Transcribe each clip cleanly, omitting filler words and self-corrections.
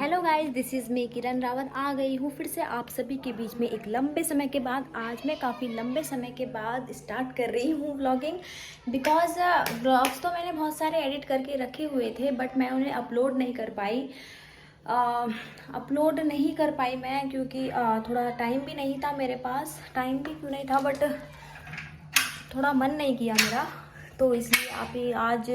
Hello guys, this is me Kiran Rawat. आ गई हूँ फिर से आप सभी के बीच में एक लंबे समय के बाद। आज मैं काफ़ी लंबे समय के बाद स्टार्ट कर रही हूँ व्लॉगिंग, बिकॉज व्लॉग्स तो मैंने बहुत सारे एडिट करके रखे हुए थे बट मैं उन्हें अपलोड नहीं कर पाई। अपलोड नहीं कर पाई मैं क्योंकि थोड़ा टाइम भी नहीं था मेरे पास। टाइम भी क्यों नहीं था, बट थोड़ा मन नहीं किया मेरा, तो इसलिए अभी आज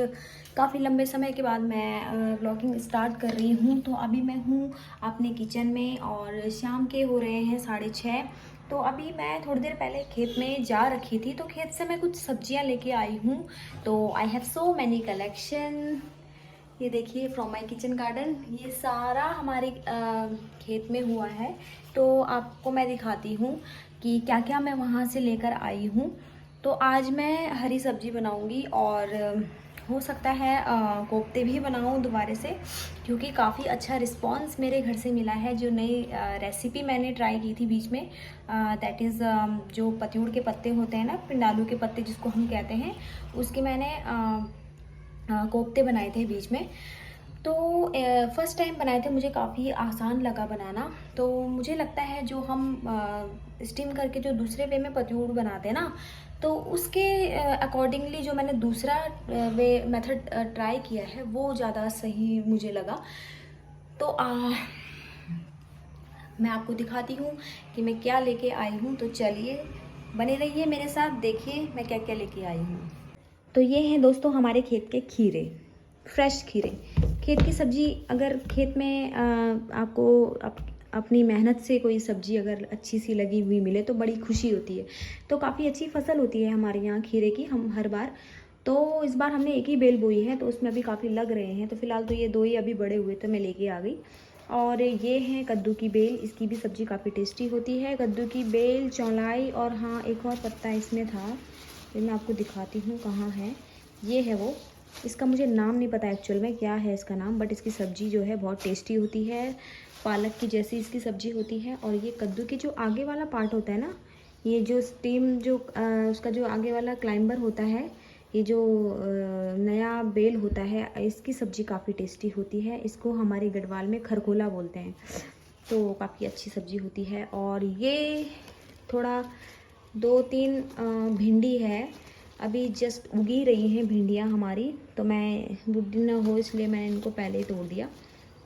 काफ़ी लंबे समय के बाद मैं ब्लॉगिंग स्टार्ट कर रही हूँ। तो अभी मैं हूँ अपने किचन में और शाम के हो रहे हैं 6:30। तो अभी मैं थोड़ी देर पहले खेत में जा रखी थी, तो खेत से मैं कुछ सब्जियाँ लेके आई हूँ। तो I have so many collection. ये देखिए, फ्रॉम माई किचन गार्डन, ये सारा हमारे खेत में हुआ है। तो आपको मैं दिखाती हूँ कि क्या क्या मैं वहाँ से लेकर आई हूँ। तो आज मैं हरी सब्जी बनाऊँगी और हो सकता है कोफ्ते भी बनाऊँ दोबारा से, क्योंकि काफ़ी अच्छा रिस्पांस मेरे घर से मिला है। जो नई रेसिपी मैंने ट्राई की थी बीच में, दैट इज़ जो पत्यूड़ के पत्ते होते हैं ना, पिंडालू के पत्ते जिसको हम कहते हैं, उसके मैंने कोफ्ते बनाए थे बीच में। तो फर्स्ट टाइम बनाए थे, मुझे काफ़ी आसान लगा बनाना। तो मुझे लगता है जो हम स्टीम करके जो दूसरे वे में पतूड़ बनाते हैं ना, तो उसके अकॉर्डिंगली जो मैंने दूसरा वे मेथड ट्राई किया है वो ज़्यादा सही मुझे लगा। तो मैं आपको दिखाती हूँ कि मैं क्या लेके आई हूँ। तो चलिए बने रहिए मेरे साथ, देखिए मैं क्या क्या लेके आई हूँ। तो ये हैं दोस्तों हमारे खेत के खीरे, फ्रेश खीरे। खेत की सब्जी, अगर खेत में आपको अपनी मेहनत से कोई सब्जी अगर अच्छी सी लगी हुई मिले तो बड़ी खुशी होती है। तो काफ़ी अच्छी फसल होती है हमारे यहाँ खीरे की, हम हर बार। तो इस बार हमने एक ही बेल बोई है, तो उसमें अभी काफ़ी लग रहे हैं। तो फिलहाल तो ये दो ही अभी बड़े हुए, तो मैं लेके आ गई। और ये है कद्दू की बेल, इसकी भी सब्ज़ी काफ़ी टेस्टी होती है। कद्दू की बेल, चौलाई, और हाँ एक और पत्ता इसमें था, ये मैं आपको दिखाती हूँ कहाँ है। ये है वो, इसका मुझे नाम नहीं पता एक्चुअल में क्या है इसका नाम, बट इसकी सब्ज़ी जो है बहुत टेस्टी होती है, पालक की जैसी इसकी सब्ज़ी होती है। और ये कद्दू की जो आगे वाला पार्ट होता है ना, ये जो स्टीम जो उसका जो आगे वाला क्लाइंबर होता है, ये जो नया बेल होता है, इसकी सब्ज़ी काफ़ी टेस्टी होती है। इसको हमारे गढ़वाल में खरखोला बोलते हैं। तो काफ़ी अच्छी सब्ज़ी होती है। और ये थोड़ा 2-3 भिंडी है, अभी जस्ट उगी रही हैं भिंडियाँ हमारी। तो मैं बुढ़ी ना हो इसलिए मैंने इनको पहले ही तोड़ दिया,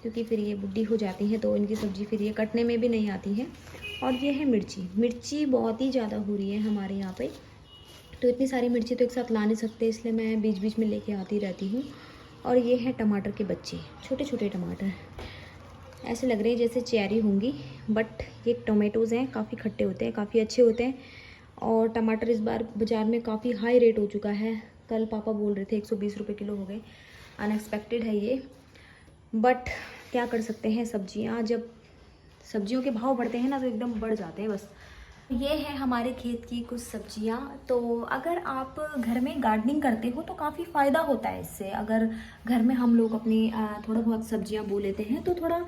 क्योंकि फिर ये बुढ़ी हो जाती हैं तो इनकी सब्ज़ी फिर ये कटने में भी नहीं आती है। और ये है मिर्ची, मिर्ची बहुत ही ज़्यादा हो रही है हमारे यहाँ पे। तो इतनी सारी मिर्ची तो एक साथ ला नहीं सकते, इसलिए मैं बीच बीच में लेके आती रहती हूँ। और ये है टमाटर के बच्चे, छोटे छोटे टमाटर, ऐसे लग रहे हैं जैसे चेरी होंगी, बट ये टोमेटोज़ हैं, काफ़ी खट्टे होते हैं, काफ़ी अच्छे होते हैं। और टमाटर इस बार बाज़ार में काफ़ी हाई रेट हो चुका है। कल पापा बोल रहे थे 120 रुपये किलो हो गए। अनएक्सपेक्टेड है ये, बट क्या कर सकते हैं, सब्जियां जब सब्जियों के भाव बढ़ते हैं ना तो एकदम बढ़ जाते हैं बस। ये है हमारे खेत की कुछ सब्जियां। तो अगर आप घर में गार्डनिंग करते हो तो काफ़ी फ़ायदा होता है इससे। अगर घर में हम लोग अपनी थोड़ा बहुत सब्जियां बो लेते हैं तो थोड़ा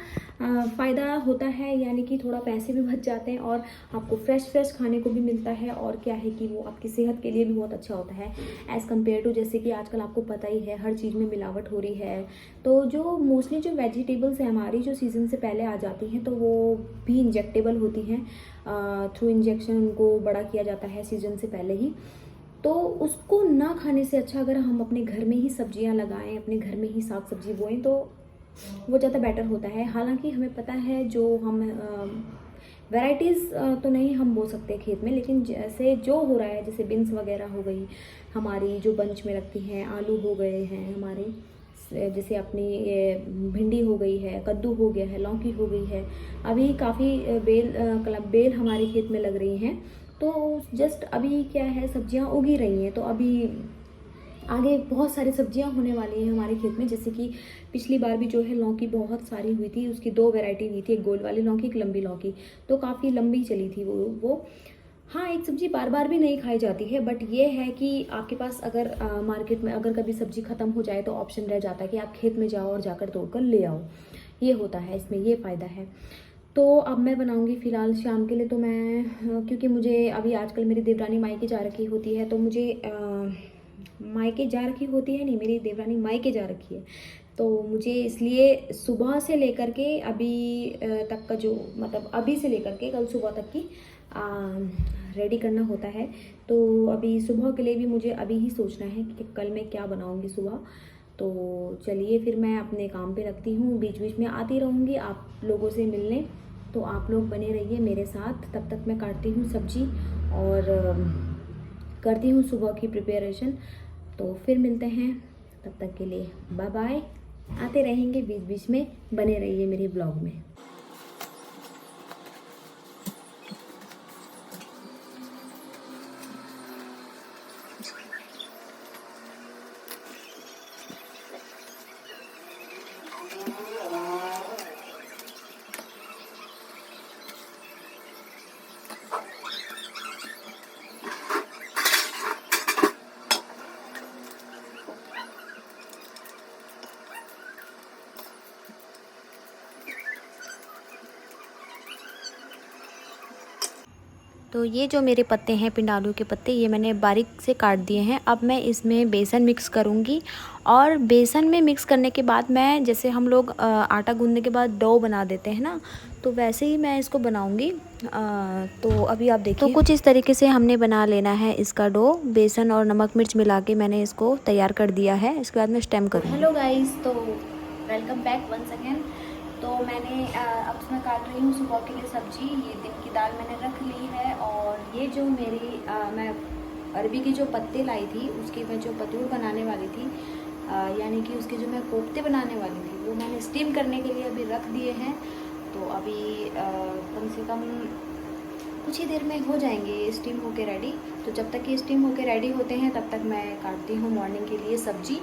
फ़ायदा होता है, यानी कि थोड़ा पैसे भी बच जाते हैं और आपको फ्रेश फ्रेश खाने को भी मिलता है। और क्या है कि वो आपकी सेहत के लिए भी बहुत अच्छा होता है, एज़ कम्पेयर टू जैसे कि आजकल आपको पता ही है हर चीज़ में मिलावट हो रही है। तो जो मोस्टली जो वेजिटेबल्स हैं हमारी, जो सीज़न से पहले आ जाती हैं, तो वो भी इंजेक्टेबल होती हैं। थ्रू इंजेक्शन उनको बड़ा किया जाता है सीज़न से पहले ही। तो उसको ना खाने से अच्छा अगर हम अपने घर में ही सब्जियां लगाएं, अपने घर में ही साग सब्जी बोएं, तो वो ज़्यादा बेटर होता है। हालांकि हमें पता है जो हम वैराइटीज़ तो नहीं हम बो सकते खेत में, लेकिन जैसे जो हो रहा है, जैसे बीन्स वगैरह हो गई हमारी जो बंच में रखती हैं, आलू हो गए हैं हमारे, जैसे अपनी ये भिंडी हो गई है, कद्दू हो गया है, लौकी हो गई है। अभी काफ़ी बेल हमारे खेत में लग रही हैं। तो जस्ट अभी क्या है, सब्जियां उगी रही हैं। तो अभी आगे बहुत सारी सब्जियां होने वाली हैं हमारे खेत में। जैसे कि पिछली बार भी जो है लौकी बहुत सारी हुई थी, उसकी 2 वैरायटी हुई थी, एक गोल वाली लौकी, एक लंबी लौकी। तो काफ़ी लंबी चली थी वो। हाँ, एक सब्जी बार बार भी नहीं खाई जाती है, बट ये है कि आपके पास अगर मार्केट में अगर कभी सब्जी ख़त्म हो जाए तो ऑप्शन रह जाता है कि आप खेत में जाओ और जाकर तोड़ कर ले आओ। ये होता है, इसमें ये फ़ायदा है। तो अब मैं बनाऊंगी फ़िलहाल शाम के लिए। तो मैं क्योंकि मुझे अभी आजकल मेरी देवरानी मायके जा रखी होती है, तो मुझे मायके जा रखी होती है नहीं, मेरी देवरानी मायके जा रखी है, तो मुझे इसलिए सुबह से लेकर के अभी तक का जो मतलब अभी से लेकर के कल सुबह तक की रेडी करना होता है। तो अभी सुबह के लिए भी मुझे अभी ही सोचना है कि कल मैं क्या बनाऊंगी सुबह। तो चलिए फिर मैं अपने काम पे रखती हूँ, बीच बीच में आती रहूँगी आप लोगों से मिलने। तो आप लोग बने रहिए मेरे साथ, तब तक मैं काटती हूँ सब्जी और करती हूँ सुबह की प्रिपरेशन। तो फिर मिलते हैं, तब तक के लिए बाय बाय। आते रहेंगे बीच बीच में, बने रहिए मेरे ब्लॉग में। तो ये जो मेरे पत्ते हैं पिंडालू के पत्ते, ये मैंने बारीक से काट दिए हैं। अब मैं इसमें बेसन मिक्स करूँगी और बेसन में मिक्स करने के बाद मैं, जैसे हम लोग आटा गूंदने के बाद डो बना देते हैं ना, तो वैसे ही मैं इसको बनाऊँगी। तो अभी आप देखिए, तो कुछ इस तरीके से हमने बना लेना है इसका डो। बेसन और नमक मिर्च मिला के मैंने इसको तैयार कर दिया है। इसके बाद मैं स्टेम करूँगी। हेलो गाइस, तो वेलकम बैक वंस अगेन। तो मैंने अब मैं काट रही हूँ सुबह के लिए सब्जी। ये दिन की दाल मैंने रख ली है और ये जो मेरी मैं अरबी की जो पत्ते लाई थी उसकी मैं जो पतूर बनाने वाली थी, यानी कि उसके जो मैं कोफ्ते बनाने वाली थी, वो मैंने स्टीम करने के लिए अभी रख दिए हैं। तो अभी कम से कम कुछ ही देर में हो जाएंगे स्टीम होके रेडी। तो जब तक ये स्टीम होके रेडी होते हैं तब तक मैं काटती हूँ मॉर्निंग के लिए सब्जी।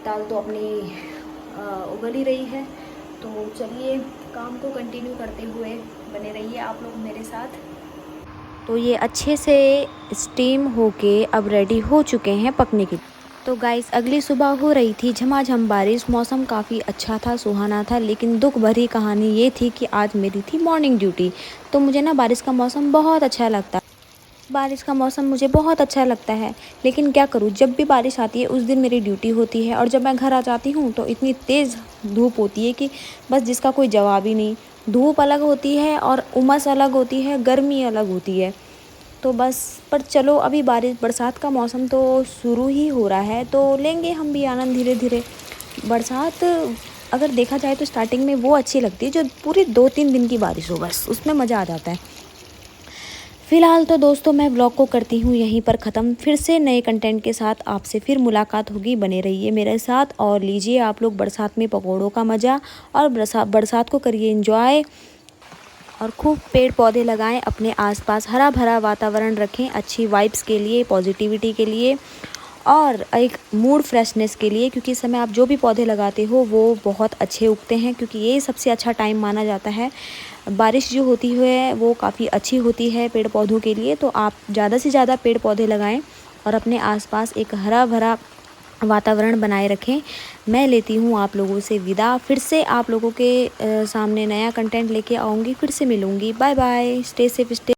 दाल तो अपनी उबल ही रही है। तो चलिए काम को कंटिन्यू करते हुए बने रहिए आप लोग मेरे साथ। तो ये अच्छे से स्टीम होके अब रेडी हो चुके हैं पकने के लिए। तो गाइस, अगली सुबह हो रही थी झमाझम बारिश। मौसम काफ़ी अच्छा था, सुहाना था, लेकिन दुख भरी कहानी ये थी कि आज मेरी थी मॉर्निंग ड्यूटी। तो मुझे ना बारिश का मौसम बहुत अच्छा लगता है। बारिश का मौसम मुझे बहुत अच्छा लगता है, लेकिन क्या करूँ, जब भी बारिश आती है उस दिन मेरी ड्यूटी होती है। और जब मैं घर आ जाती हूँ तो इतनी तेज़ धूप होती है कि बस जिसका कोई जवाब ही नहीं। धूप अलग होती है और उमस अलग होती है, गर्मी अलग होती है। तो बस, पर चलो अभी बरसात का मौसम तो शुरू ही हो रहा है, तो लेंगे हम भी आनंद धीरे धीरे। बरसात अगर देखा जाए तो स्टार्टिंग में वो अच्छी लगती है जो पूरी 2-3 दिन की बारिश हो, बस उसमें मज़ा आ जाता है। फ़िलहाल तो दोस्तों मैं व्लॉग को करती हूँ यहीं पर ख़त्म। फिर से नए कंटेंट के साथ आपसे फिर मुलाकात होगी। बने रहिए मेरे साथ और लीजिए आप लोग बरसात में पकौड़ों का मज़ा, और बरसात को करिए एंजॉय। और खूब पेड़ पौधे लगाएं, अपने आसपास हरा भरा वातावरण रखें, अच्छी वाइब्स के लिए, पॉजिटिविटी के लिए और एक मूड फ्रेशनेस के लिए। क्योंकि इस समय आप जो भी पौधे लगाते हो वो बहुत अच्छे उगते हैं, क्योंकि ये सबसे अच्छा टाइम माना जाता है। बारिश जो होती है वो काफ़ी अच्छी होती है पेड़ पौधों के लिए। तो आप ज़्यादा से ज़्यादा पेड़ पौधे लगाएं और अपने आसपास एक हरा भरा वातावरण बनाए रखें। मैं लेती हूँ आप लोगों से विदा। फिर से आप लोगों के सामने नया कंटेंट लेके आऊँगी, फिर से मिलूँगी। Bye bye, stay safe, stay